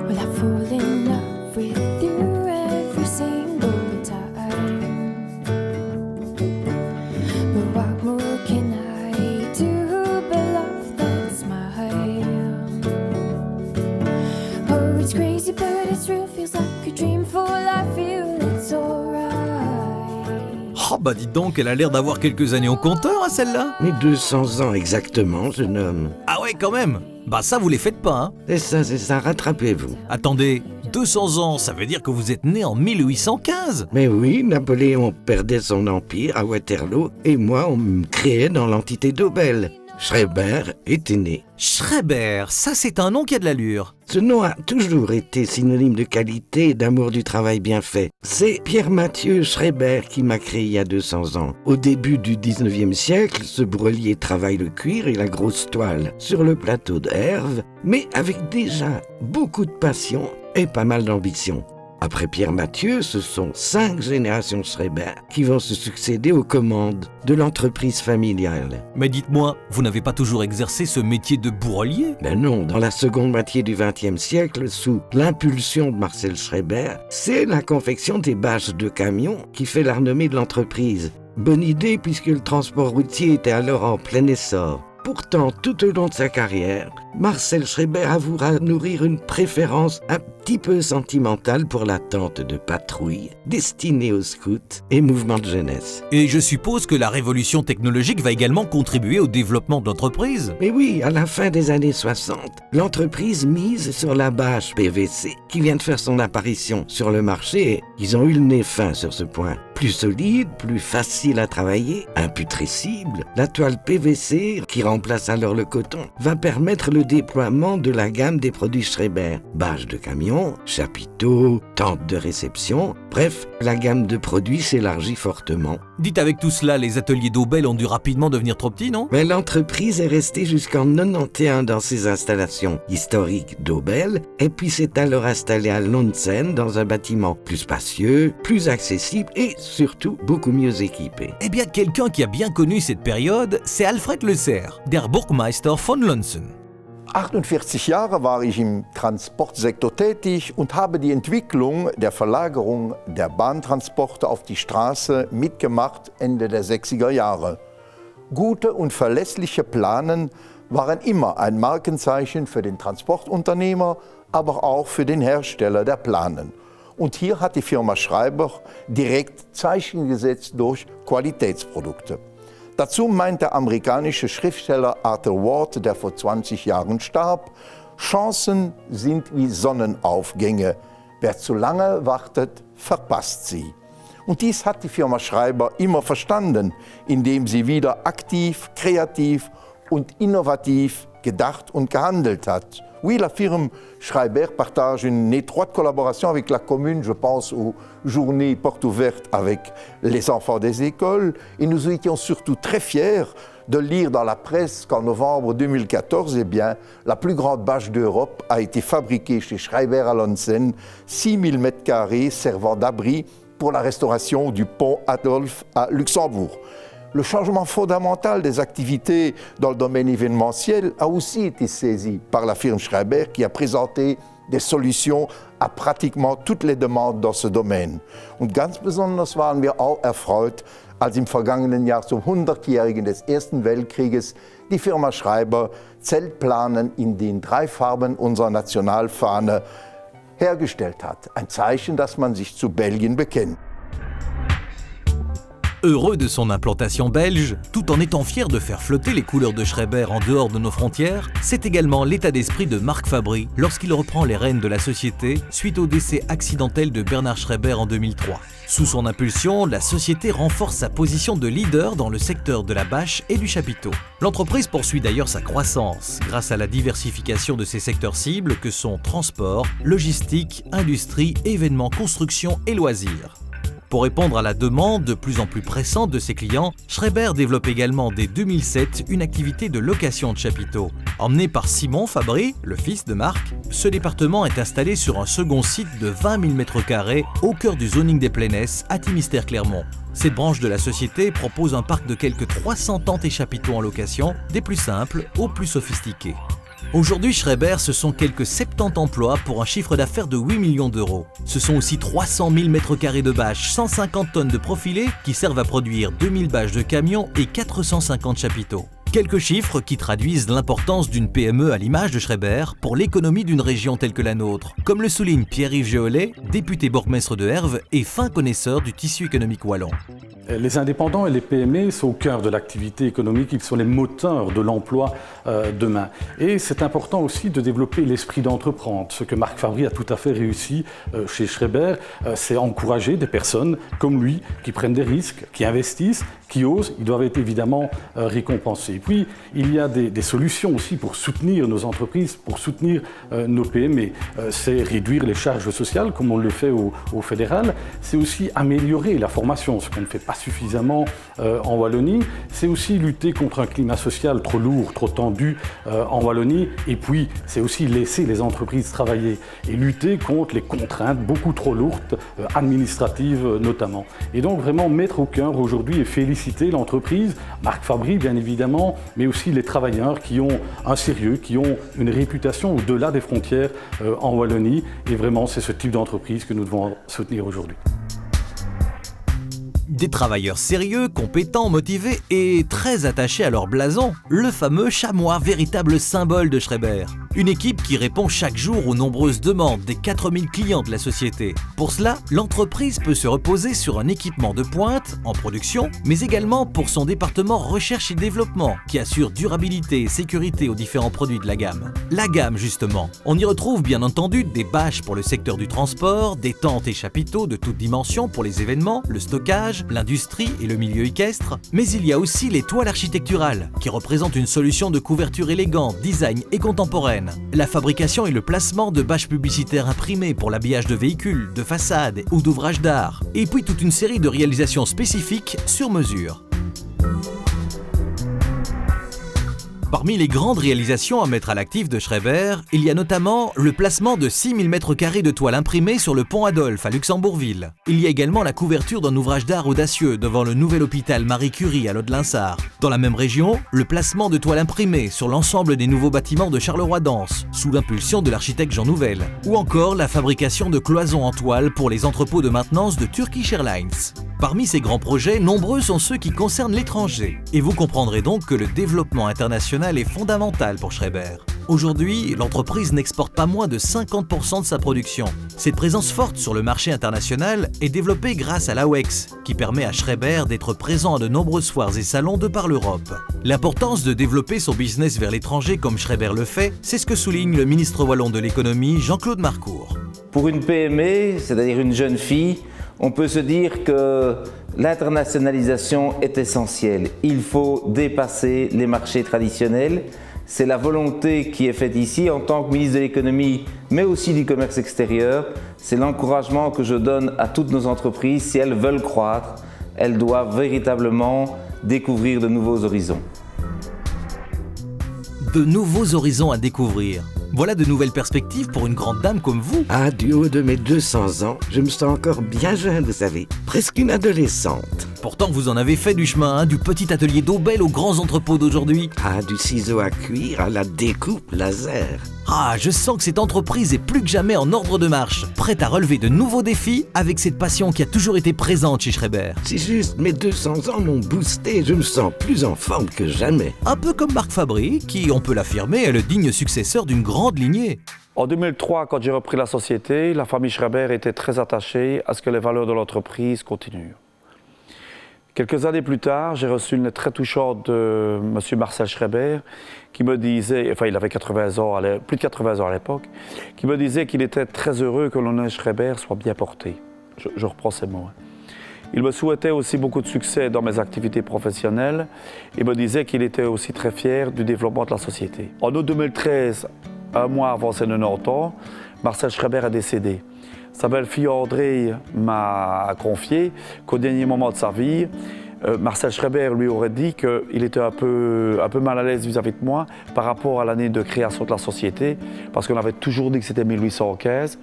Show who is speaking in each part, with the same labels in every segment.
Speaker 1: Well, I fall in love with you every single time. But what more can I do but love that smile? Oh, it's crazy, but it's real. Feels like a dream full. I feel it's alright.
Speaker 2: Oh bah dites donc, elle a l'air d'avoir quelques années au compteur, hein, celle-là.
Speaker 3: Mais 200 ans exactement, jeune homme.
Speaker 2: Ah ouais, quand même. Bah ça, vous les faites pas, hein.
Speaker 3: C'est ça, rattrapez-vous.
Speaker 2: Attendez, 200 ans, ça veut dire que vous êtes né en 1815.
Speaker 3: Mais oui, Napoléon perdait son empire à Waterloo et moi, on me créait dans l'entité d'Aubel. Schreiber était né.
Speaker 2: Schreiber, ça c'est un nom qui a de l'allure.
Speaker 3: Ce nom a toujours été synonyme de qualité et d'amour du travail bien fait. C'est Pierre-Mathieu Schreiber qui m'a créé il y a 200 ans. Au début du 19e siècle, ce broelier travaille le cuir et la grosse toile sur le plateau d'Herve, mais avec déjà beaucoup de passion et pas mal d'ambition. Après Pierre-Mathieu, ce sont 5 générations Schreiber qui vont se succéder aux commandes de l'entreprise familiale.
Speaker 2: Mais dites-moi, vous n'avez pas toujours exercé ce métier de bourrelier?
Speaker 3: Ben non, dans la seconde moitié du XXe siècle, sous l'impulsion de Marcel Schreiber, c'est la confection des bâches de camions qui fait la renommée de l'entreprise. Bonne idée puisque le transport routier était alors en plein essor. Pourtant, tout au long de sa carrière, Marcel Schreiber avouera nourrir une préférence un petit peu sentimentale pour la tente de patrouille destinée aux scouts et mouvements de jeunesse.
Speaker 2: Et je suppose que la révolution technologique va également contribuer au développement de l'entreprise.
Speaker 3: Mais oui, à la fin des années 60, l'entreprise mise sur la bâche PVC qui vient de faire son apparition sur le marché et ils ont eu le nez fin sur ce point. Plus solide, plus facile à travailler, imputrescible, la toile PVC, qui remplace alors le coton, va permettre le déploiement de la gamme des produits Schreiber. Bâches de camion, chapiteaux, tentes de réception, bref, la gamme de produits s'élargit fortement.
Speaker 2: Dites, avec tout cela, les ateliers d'Aubel ont dû rapidement devenir trop petits, non?
Speaker 3: Mais l'entreprise est restée jusqu'en 91 dans ses installations historiques d'Aubel et puis s'est alors installée à Lontzen dans un bâtiment plus spacieux, plus accessible et surtout beaucoup mieux équipé.
Speaker 2: Eh bien, quelqu'un qui a bien connu cette période, c'est Alfred Le Serre, der Burgmeister von Lontzen.
Speaker 4: 48 Jahre war ich im Transportsektor tätig und habe die Entwicklung der Verlagerung der Bahntransporte auf die Straße mitgemacht Ende der 60er Jahre. Gute und verlässliche Planen waren immer ein Markenzeichen für den Transportunternehmer, aber auch für den Hersteller der Planen. Und hier hat die Firma Schreiber direkt Zeichen gesetzt durch Qualitätsprodukte. Dazu meint der amerikanische Schriftsteller Arthur Ward, der vor 20 Jahren starb, Chancen sind wie Sonnenaufgänge. Wer zu lange wartet, verpasst sie. Und dies hat die Firma Schreiber immer verstanden, indem sie wieder aktiv, kreativ und innovativ gedacht und gehandelt hat. Oui, la firme Schreiber partage une étroite collaboration avec la commune. Je pense aux journées portes ouvertes avec les enfants des écoles. Et nous étions surtout très fiers de lire dans la presse qu'en novembre 2014, la plus grande bâche d'Europe a été fabriquée chez Schreiber à Lontzen, 6000 m² servant d'abri pour la restauration du pont Adolphe à Luxembourg. Le changement fondamental des activités dans le domaine événementiel a aussi été saisi par la firme Schreiber qui a présenté des Solutionen à pratiquement toutes les demandes dans ce Domain. Und ganz besonders waren wir auch erfreut, als im vergangenen Jahr zum 100-jährigen des Ersten Weltkrieges die Firma Schreiber Zeltplanen in den 3 Farben unserer Nationalfahne hergestellt hat. Ein Zeichen, dass man sich zu Belgien bekennt.
Speaker 2: Heureux de son implantation belge, tout en étant fier de faire flotter les couleurs de Schreiber en dehors de nos frontières, c'est également l'état d'esprit de Marc Fabry lorsqu'il reprend les rênes de la société suite au décès accidentel de Bernard Schreiber en 2003. Sous son impulsion, la société renforce sa position de leader dans le secteur de la bâche et du chapiteau. L'entreprise poursuit d'ailleurs sa croissance grâce à la diversification de ses secteurs cibles que sont transport, logistique, industrie, événements, construction et loisirs. Pour répondre à la demande de plus en plus pressante de ses clients, Schreiber développe également dès 2007 une activité de location de chapiteaux. Emmené par Simon Fabry, le fils de Marc, ce département est installé sur un second site de 20 000 m² au cœur du zoning des Plaines à Timistère-Clermont. Cette branche de la société propose un parc de quelques 300 tentes et chapiteaux en location, des plus simples aux plus sophistiqués. Aujourd'hui, Schreiber, ce sont quelques 70 emplois pour un chiffre d'affaires de 8 millions d'euros. Ce sont aussi 300 000 mètres carrés de bâches, 150 tonnes de profilés qui servent à produire 2000 bâches de camions et 450 chapiteaux. Quelques chiffres qui traduisent l'importance d'une PME à l'image de Schreiber pour l'économie d'une région telle que la nôtre, comme le souligne Pierre-Yves Géolet, député bourgmestre de Herve et fin connaisseur du tissu économique wallon.
Speaker 5: Les indépendants et les PME sont au cœur de l'activité économique, ils sont les moteurs de l'emploi demain. Et c'est important aussi de développer l'esprit d'entreprendre. Ce que Marc Fabry a tout à fait réussi chez Schreiber, c'est encourager des personnes comme lui qui prennent des risques, qui investissent, qui osent. Ils doivent être évidemment récompensés. Et puis, il y a des solutions aussi pour soutenir nos entreprises, pour soutenir nos PME. C'est réduire les charges sociales, comme on le fait au fédéral. C'est aussi améliorer la formation, ce qu'on ne fait pas suffisamment en Wallonie. C'est aussi lutter contre un climat social trop lourd, trop tendu en Wallonie. Et puis, c'est aussi laisser les entreprises travailler et lutter contre les contraintes beaucoup trop lourdes, administratives notamment. Et donc, vraiment mettre au cœur aujourd'hui et féliciter l'entreprise, Marc Fabry bien évidemment, mais aussi les travailleurs qui ont un sérieux, qui ont une réputation au-delà des frontières en Wallonie. Et vraiment, c'est ce type d'entreprise que nous devons soutenir aujourd'hui.
Speaker 2: Des travailleurs sérieux, compétents, motivés et très attachés à leur blason, le fameux chamois, véritable symbole de Schreiber. Une équipe qui répond chaque jour aux nombreuses demandes des 4000 clients de la société. Pour cela, l'entreprise peut se reposer sur un équipement de pointe, en production, mais également pour son département recherche et développement, qui assure durabilité et sécurité aux différents produits de la gamme. La gamme, justement. On y retrouve bien entendu des bâches pour le secteur du transport, des tentes et chapiteaux de toutes dimensions pour les événements, le stockage, l'industrie et le milieu équestre, mais il y a aussi les toiles architecturales, qui représentent une solution de couverture élégante, design et contemporaine. La fabrication et le placement de bâches publicitaires imprimées pour l'habillage de véhicules, de façades ou d'ouvrages d'art, et puis toute une série de réalisations spécifiques sur mesure. Parmi les grandes réalisations à mettre à l'actif de Schreiber, il y a notamment le placement de 6000 m² de toiles imprimées sur le pont Adolphe à Luxembourgville. Il y a également la couverture d'un ouvrage d'art audacieux devant le nouvel hôpital Marie Curie à Lode-Linsart. Dans la même région, le placement de toiles imprimées sur l'ensemble des nouveaux bâtiments de Charleroi-Danse, sous l'impulsion de l'architecte Jean Nouvel. Ou encore la fabrication de cloisons en toile pour les entrepôts de maintenance de Turkish Airlines. Parmi ces grands projets, nombreux sont ceux qui concernent l'étranger. Et vous comprendrez donc que le développement international est fondamental pour Schreiber. Aujourd'hui, l'entreprise n'exporte pas moins de 50% de sa production. Cette présence forte sur le marché international est développée grâce à l'AWEX, qui permet à Schreiber d'être présent à de nombreuses foires et salons de par l'Europe. L'importance de développer son business vers l'étranger comme Schreiber le fait, c'est ce que souligne le ministre wallon de l'économie, Jean-Claude Marcourt.
Speaker 6: Pour une PME, c'est-à-dire une jeune fille, on peut se dire que l'internationalisation est essentielle. Il faut dépasser les marchés traditionnels. C'est la volonté qui est faite ici en tant que ministre de l'économie, mais aussi du commerce extérieur. C'est l'encouragement que je donne à toutes nos entreprises. Si elles veulent croître, elles doivent véritablement découvrir de nouveaux horizons.
Speaker 2: De nouveaux horizons à découvrir. Voilà de nouvelles perspectives pour une grande dame comme vous.
Speaker 3: Ah, du haut de mes 200 ans, je me sens encore bien jeune, vous savez. Presque une adolescente.
Speaker 2: Pourtant, vous en avez fait du chemin, du petit atelier d'Aubel aux grands entrepôts d'aujourd'hui.
Speaker 3: Ah, du ciseau à cuire à la découpe laser.
Speaker 2: Ah, je sens que cette entreprise est plus que jamais en ordre de marche, prête à relever de nouveaux défis avec cette passion qui a toujours été présente chez Schreiber.
Speaker 3: C'est juste, mes 200 ans m'ont boosté, je me sens plus en forme que jamais.
Speaker 2: Un peu comme Marc Fabry, qui, on peut l'affirmer, est le digne successeur d'une grande lignée.
Speaker 7: En 2003, quand j'ai repris la société, la famille Schreiber était très attachée à ce que les valeurs de l'entreprise continuent. Quelques années plus tard, j'ai reçu une lettre très touchante de M. Marcel Schreiber qui me disait, enfin il avait 80 ans, plus de 80 ans à l'époque, qui me disait qu'il était très heureux que l'honneur Schreiber soit bien porté. Je reprends ces mots. Il me souhaitait aussi beaucoup de succès dans mes activités professionnelles et me disait qu'il était aussi très fier du développement de la société. En août 2013, un mois avant ses 90 ans, Marcel Schreiber est décédé. Sa belle-fille André m'a confié qu'au dernier moment de sa vie, Marcel Schreiber lui aurait dit qu'il était un peu mal à l'aise vis-à-vis de moi par rapport à l'année de création de la société, parce qu'on avait toujours dit que c'était 1815,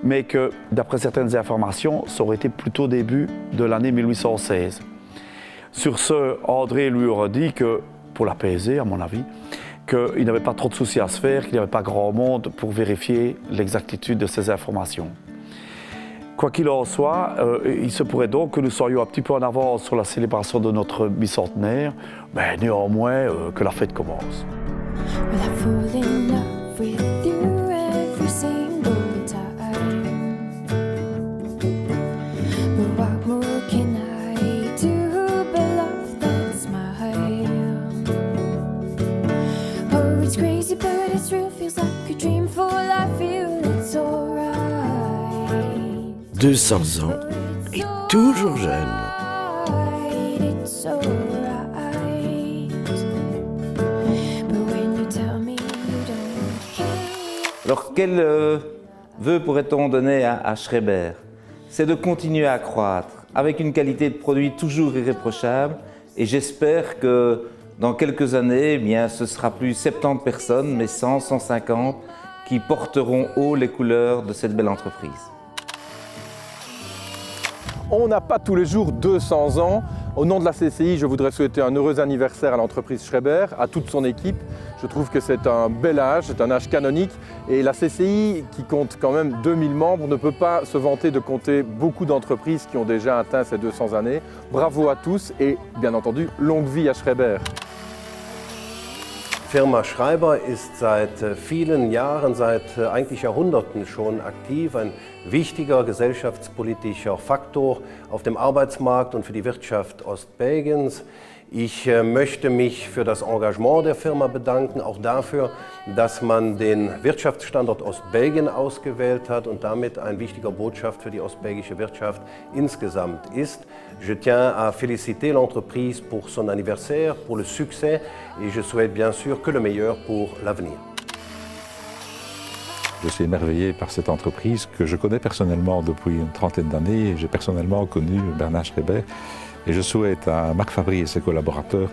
Speaker 7: mais que d'après certaines informations, ça aurait été plutôt début de l'année 1816. Sur ce, André lui aurait dit que, pour l'apaiser à mon avis, qu'il n'y avait pas trop de soucis à se faire, qu'il n'y avait pas grand monde pour vérifier l'exactitude de ces informations. Quoi qu'il en soit, il se pourrait donc que nous soyons un petit peu en avance sur la célébration de notre bicentenaire, mais néanmoins que la fête commence.
Speaker 1: Well, I fall in love with you every single time. But what more can I do but love that smile? Oh, it's crazy, but it's real. Feels like a dream full. I feel it's alright.
Speaker 3: 200 ans et toujours jeune.
Speaker 1: It's alright. But when you tell me you don't care.
Speaker 6: Alors quel vœu pourrait-on donner à Schreiber? C'est de continuer à croître avec une qualité de produit toujours irréprochable et j'espère que dans quelques années, eh bien, ce sera plus 70 personnes, mais 100, 150 qui porteront haut les couleurs de cette belle entreprise.
Speaker 8: On n'a pas tous les jours 200 ans. Au nom de la CCI, je voudrais souhaiter un heureux anniversaire à l'entreprise Schreiber, à toute son équipe. Je trouve que c'est un bel âge, c'est un âge canonique. Et la CCI, qui compte quand même 2000 membres, ne peut pas se vanter de compter beaucoup d'entreprises qui ont déjà atteint ces 200 années. Bravo à tous et bien entendu, longue vie à Schreiber.
Speaker 9: Firma Schreiber ist seit vielen Jahren, seit eigentlich Jahrhunderten schon aktiv, ein wichtiger gesellschaftspolitischer Faktor auf dem Arbeitsmarkt und für die Wirtschaft Ostbelgiens. Ich möchte mich für das Engagement der Firma bedanken, auch dafür, dass man den Wirtschaftsstandort Ostbelgien ausgewählt hat und damit ein wichtiger Botschaft für die ostbelgische Wirtschaft insgesamt ist. Je tiens à féliciter l'entreprise pour son anniversaire, pour le succès et je souhaite bien sûr que le meilleur pour l'avenir.
Speaker 10: Je suis émerveillé par cette entreprise que je connais personnellement depuis une trentaine d'années. J'ai personnellement connu Bernard Schreiber et je souhaite à Marc Fabry et ses collaborateurs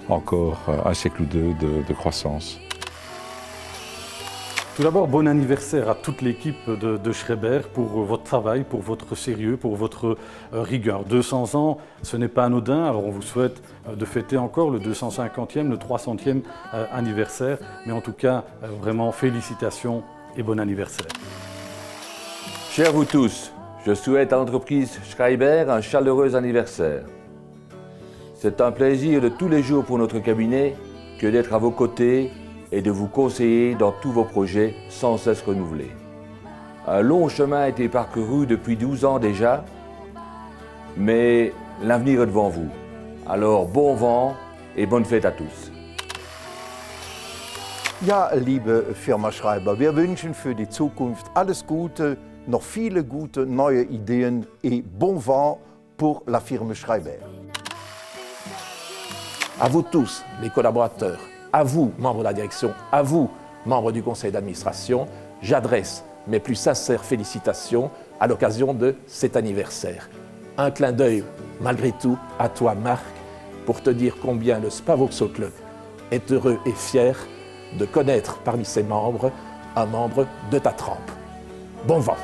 Speaker 10: encore un siècle ou deux de croissance.
Speaker 5: Tout d'abord, bon anniversaire à toute l'équipe de Schreiber pour votre travail, pour votre sérieux, pour votre rigueur. 200 ans, ce n'est pas anodin, alors on vous souhaite de fêter encore le 250e, le 300e anniversaire, mais en tout cas, vraiment félicitations et bon anniversaire.
Speaker 11: Chers vous tous, je souhaite à l'entreprise Schreiber un chaleureux anniversaire. C'est un plaisir de tous les jours pour notre cabinet que d'être à vos côtés et de vous conseiller dans tous vos projets sans cesse renouvelés. Un long chemin a été parcouru depuis 12 ans déjà, mais l'avenir est devant vous. Alors bon vent et bonne fête à tous.
Speaker 4: Ja, liebe Firma Schreiber, wir wünschen für die Zukunft alles Gute, noch viele gute neue Ideen et bon vent pour la firme Schreiber.
Speaker 12: À vous tous, les collaborateurs, à vous, membres de la direction, à vous, membres du conseil d'administration, j'adresse mes plus sincères félicitations à l'occasion de cet anniversaire. Un clin d'œil, malgré tout, à toi, Marc, pour te dire combien le Spa Vauxhall Club est heureux et fier de connaître parmi ses membres un membre de ta trempe. Bon vent.